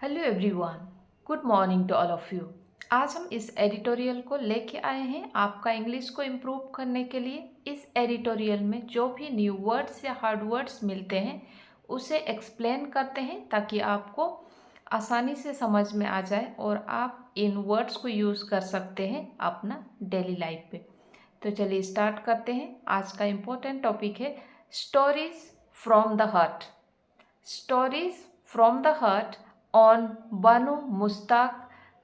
Hello everyone, good morning to all of you. आज हम इस एडिटोरियल को लेके आए हैं आपका इंग्लिश को इम्प्रूव करने के लिए। इस एडिटोरियल में जो भी न्यू वर्ड्स या हार्ड वर्ड्स मिलते हैं उसे एक्सप्लेन करते हैं ताकि आपको आसानी से समझ में आ जाए और आप इन वर्ड्स को यूज़ कर सकते हैं अपना डेली लाइफ पे। तो चलिए स्टार्ट करते हैं। आज का इम्पोर्टेंट टॉपिक है stories from the heart. Stories from the Heart on Banu Mustaq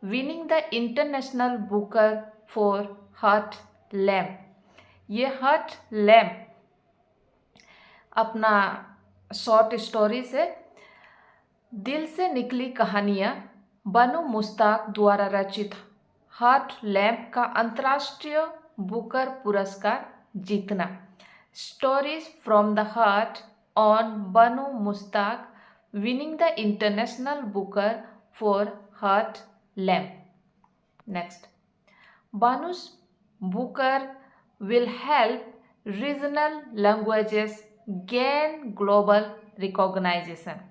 winning the International Booker for Heart Lamb। ये हार्ट लैम्प अपना शॉर्ट स्टोरी से दिल से निकली कहानियाँ बनु मुश्ताक द्वारा रचित हार्ट लैम्प का अंतर्राष्ट्रीय बुकर पुरस्कार जीतना। Stories from the heart on Banu Mushtaq winning the International Booker for Heart Lamb. Next, Banu's Booker will help regional languages gain global recognition.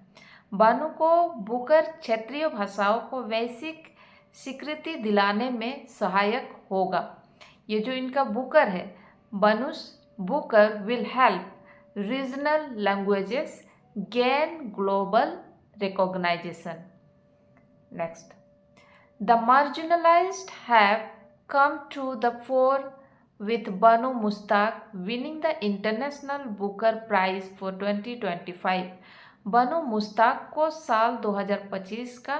बानु को बुकर क्षेत्रीय भाषाओं को वैश्विक स्वीकृति दिलाने में सहायक होगा। ये जो इनका बुकर है, Banu's Booker will help regional languages gain global recognition. Next, the marginalized have come to the fore with Banu Mustaq winning the International Booker Prize for 2025. बनु मुश्ताक को साल 2025 का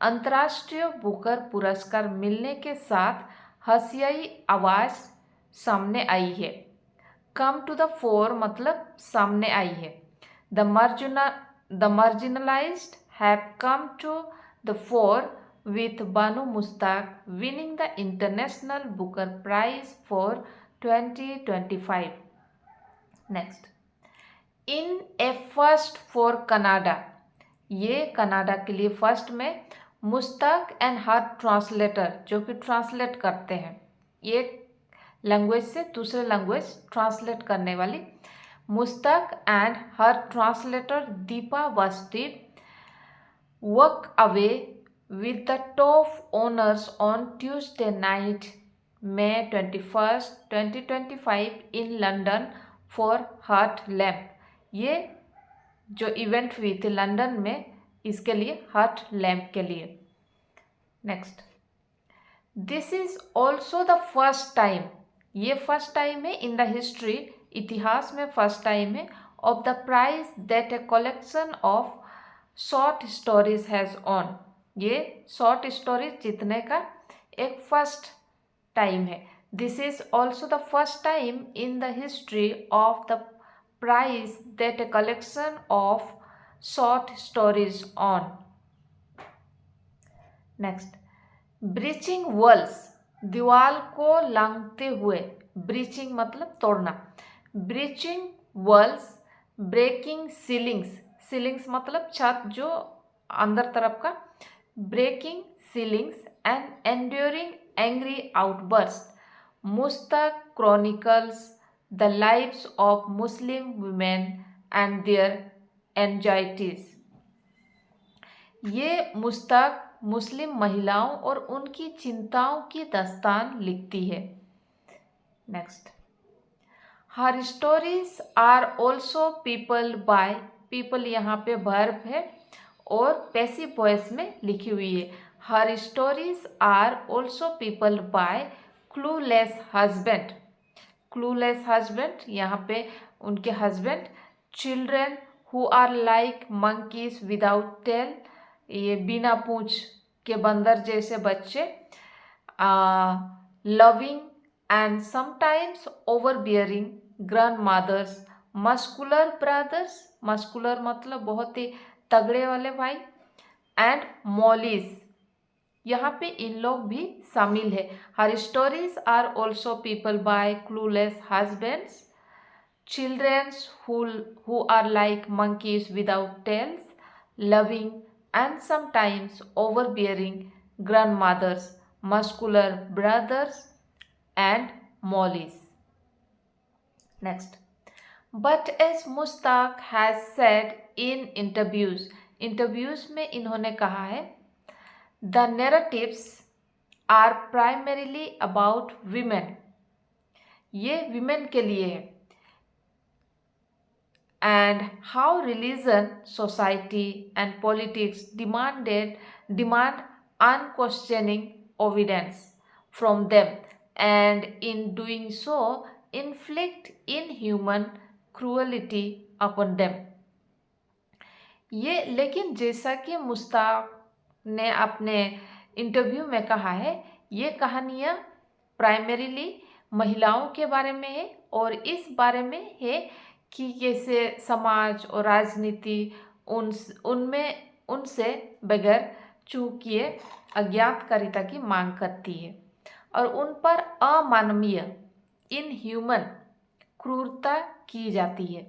अंतर्राष्ट्रीय बुकर पुरस्कार मिलने के साथ हाशियाई आवाज़ सामने आई है। कम टू द फोर मतलब सामने आई है। The marginalized have come to the fore with Banu Mustaq winning the International Booker Prize for 2025. Next, in a first for Canada, ये कनाडा के लिए फर्स्ट में मुश्ताक एंड हर ट्रांसलेटर जो कि translate करते हैं, एक लैंग्वेज से दूसरे लैंग्वेज ट्रांसलेट करने वाली Mustaq and her translator Deepa Vasti walk away with the top honors on Tuesday night, May 21st, 2025 in London for Heart Lamp। ये जो इवेंट हुई थी लंदन में, इसके लिए हार्ट लैम्प के लिए। Next, this is also the first time, ये फर्स्ट टाइम है इन द हिस्ट्री, इतिहास में फर्स्ट टाइम है, of the prize that a collection of short stories has won, ये शॉर्ट स्टोरीज जीतने का एक फर्स्ट टाइम है। This is also the first time in the history of the prize that a collection of short stories won. Next, breaching walls, दीवार को लांघते हुए, breaching मतलब तोड़ना, breaching walls breaking ceilings, ceilings मतलब छत जो अंदर तरफ का, breaking ceilings and enduring angry outburst, Mushtaq chronicles the lives of Muslim women and their anxieties. ये मुश्ताक मुस्लिम महिलाओं और उनकी चिंताओं की दास्तान लिखती है। Next, her stories are also people by, peopled यहाँ पे वर्ब है और पैसिव वॉइस में लिखी हुई है। Her stories are also people by clueless husband, clueless husband यहाँ पे उनके husband, children who are like monkeys without tail, ये बिना पूंछ के बंदर जैसे बच्चे, loving and sometimes overbearing grandmothers, muscular brothers, muscular मतलब बहुत ही तगड़े वाले भाई, एंड मॉलीज, यहाँ पे इन लोग भी शामिल है। Her stories are also people by clueless husbands, childrens who are like monkeys without tails, loving and sometimes overbearing grandmothers, muscular brothers and mollies. Next, but as Mushtaq has said in interviews, interviews में इन्होंने कहा है, the narratives are primarily about women, ये women के लिए है, and how religion, society and politics demand unquestioning obedience from them, and in doing so inflict inhuman cruelty upon them. ये लेकिन जैसा कि मुश्ताक ने अपने इंटरव्यू में कहा है, ये कहानियाँ प्राइमरीली महिलाओं के बारे में है और इस बारे में है कि कैसे समाज और राजनीति उनसे बगैर चूक किए अज्ञातकारिता की मांग करती है और उन पर अमानवीय इनह्यूमन क्रूरता की जाती है।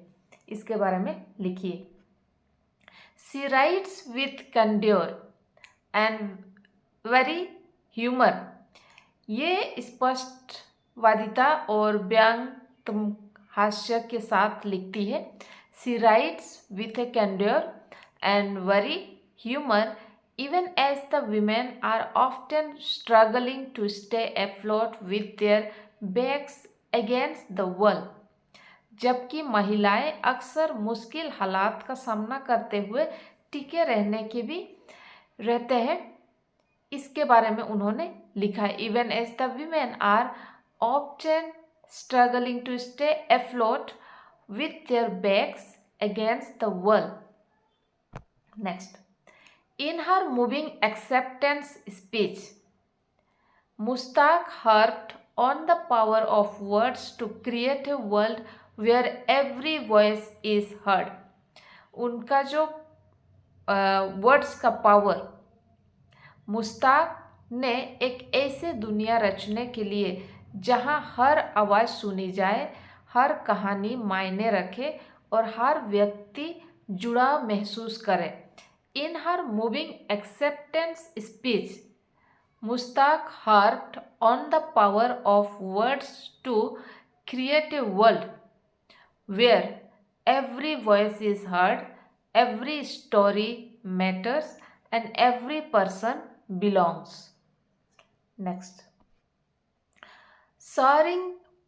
इसके बारे में लिखिए। She writes with candour and very humour, ये स्पष्टवादिता और व्यंग हास्य के साथ लिखती है। She writes with a candour and very humour even as the women are often struggling to stay afloat with their backs against the wall, जबकि महिलाएं अक्सर मुश्किल हालात का सामना करते हुए टिके रहने के भी रहते हैं। इसके बारे में उन्होंने लिखा है, even as the women are often struggling to stay afloat with their backs against the wall. Next. In her moving acceptance speech, Mushtaq harped on the power of words to create a world where every voice is heard. उनका जो words का power, Mushtaq ने एक ऐसे दुनिया रचने के लिए जहां हर आवाज़ सुनी जाए, हर कहानी मायने रखे और हर व्यक्ति जुड़ा महसूस करे। In her moving acceptance speech, Mushtaq harped on the power of words to create a world where every voice is heard, every story matters, and every person belongs. Next. Showering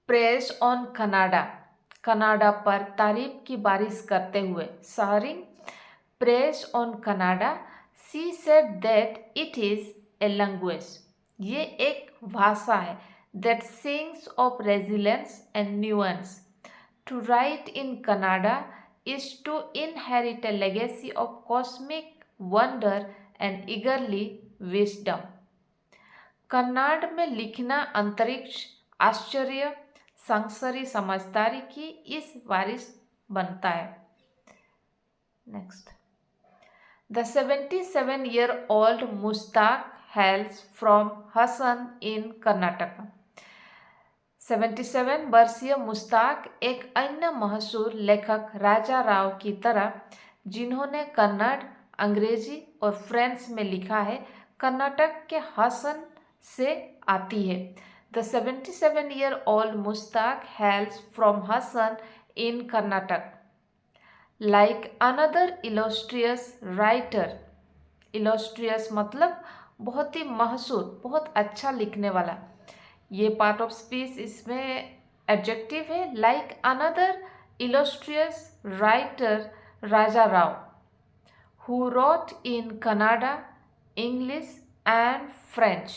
praise on Kannada, Canada पर तारीफ की बारिश करते हुए। Showering praise on Kannada, she said that it is a language, ये एक भाषा है, that sings of resilience and nuance. To write in Kannada is to inherit a legacy of cosmic wonder and eagerly wisdom. Kannada में लिखना अंतरिक्ष, आश्चर्य, संसारी समझदारी की इस वारिस बनता है। Next. The 77-year-old Mushtaq hails from Hassan in Karnataka. 77 वर्षीय मुश्ताक एक अन्य मशहूर लेखक राजा राव की तरह, जिन्होंने कन्नड़, अंग्रेजी और फ्रेंच में लिखा है, कर्नाटक के हसन से आती है। The 77-year-old Mushtaq hails from Hassan in Karnataka. Like another illustrious writer, illustrious मतलब बहुत ही मशहूर, बहुत अच्छा लिखने वाला। ये पार्ट ऑफ स्पीच इसमें एडजेक्टिव है। Like another illustrious writer, Raja Rao, who wrote in Kannada, English and French.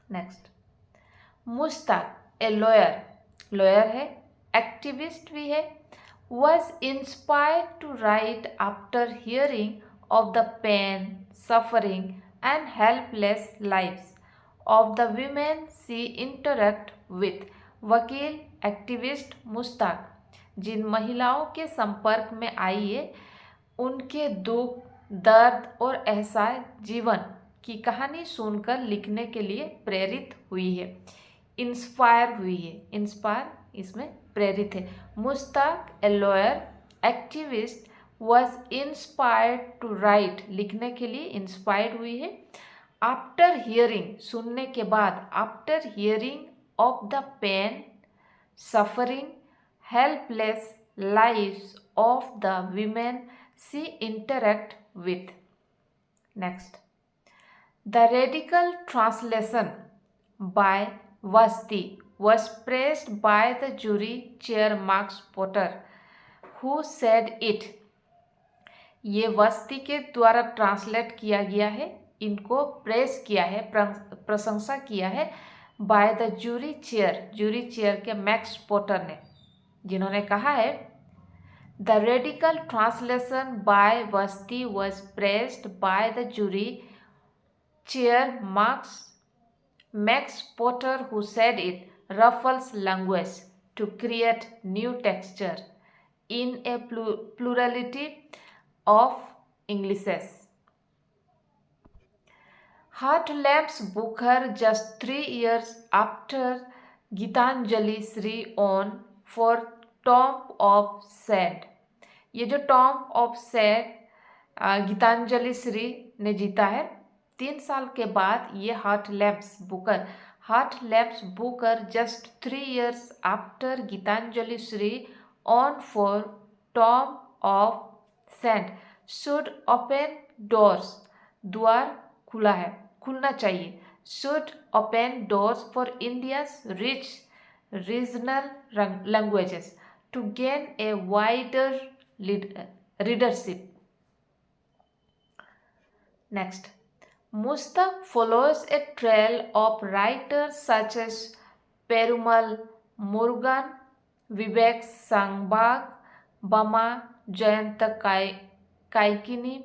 Next. Mushtaq, a lawyer, lawyer है, एक्टिविस्ट भी है, was inspired to write after hearing of the pain, suffering and helpless lives of the women she interact with. वकील, activist Mushtaq जिन महिलाओं के संपर्क में आई है, उनके दुख, दर्द और एहसास जीवन की कहानी सुनकर लिखने के लिए प्रेरित हुई है, इंस्पायर हुई है। इंस्पायर इसमें प्रेरित है। Mushtaq, a lawyer, activist, was inspired to write, लिखने के लिए इंस्पायर्ड हुई है। आफ्टर हियरिंग, सुनने के बाद, after hearing of the pain, suffering, helpless lives of the women she interact with. Next, the radical translation by Vasti was praised by the jury chair Max Potter, who said it. ये वस्ती के द्वारा translate किया गया है, इनको press किया है, प्रशंसा किया है बाय द जूरी चेयर के मैक्स पोटर ने, जिन्होंने कहा है द रेडिकल ट्रांसलेशन बाय वस्ती was pressed by the jury chair max Potter who said it ruffles language to create new texture in A plurality of Englishes. Heart Labs Booker, just 3 years after Gitanjali Sri on for Tomb of Sand. ये जो tomb of sand Geetanjali Shree ने जीता है, 3 साल के बाद ये heart लैब्स Booker just 3 years after Geetanjali Shree won for tomb of sand should open doors, द्वार खुलना चाहिए, should open doors for India's rich regional languages to gain a wider readership. Next, Mustak follows a trail of writers such as Perumal Murugan, Vivek Sangbag, Bama Jayanta Kaikini,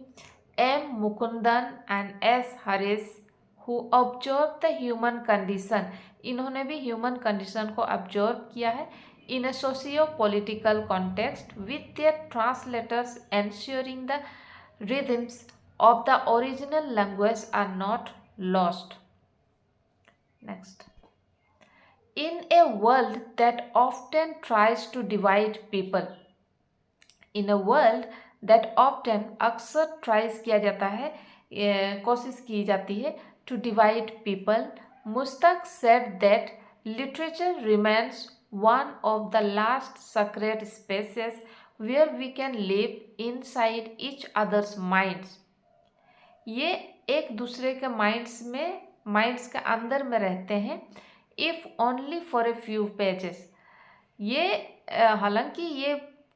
M. Mukundan and S. Harris, who observed the human condition. इन्होंने भी human condition को observe किया है in a socio-political context with their translators ensuring the rhythms of the original language are not lost. Next, in a world that often tries to divide people, in a world that often अक्सर tries किया जाता है, कोशिश की जाती है to divide people, Mustak said that literature remains one of the last sacred spaces where we can live inside each other's minds. ये एक दूसरे के माइंड्स के अंदर में रहते हैं, if only for a few pages. ये हालांकि ये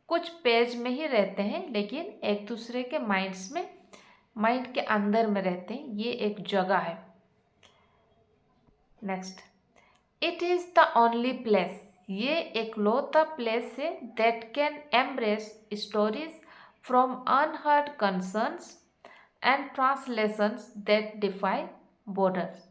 कुछ पेज में ही रहते हैं, लेकिन एक दूसरे के माइंड के अंदर में रहते हैं, ये एक जगह है. Next, it is the only place, ये एक लौता प्लेस है that can embrace stories from unheard concerns and translations that defy borders.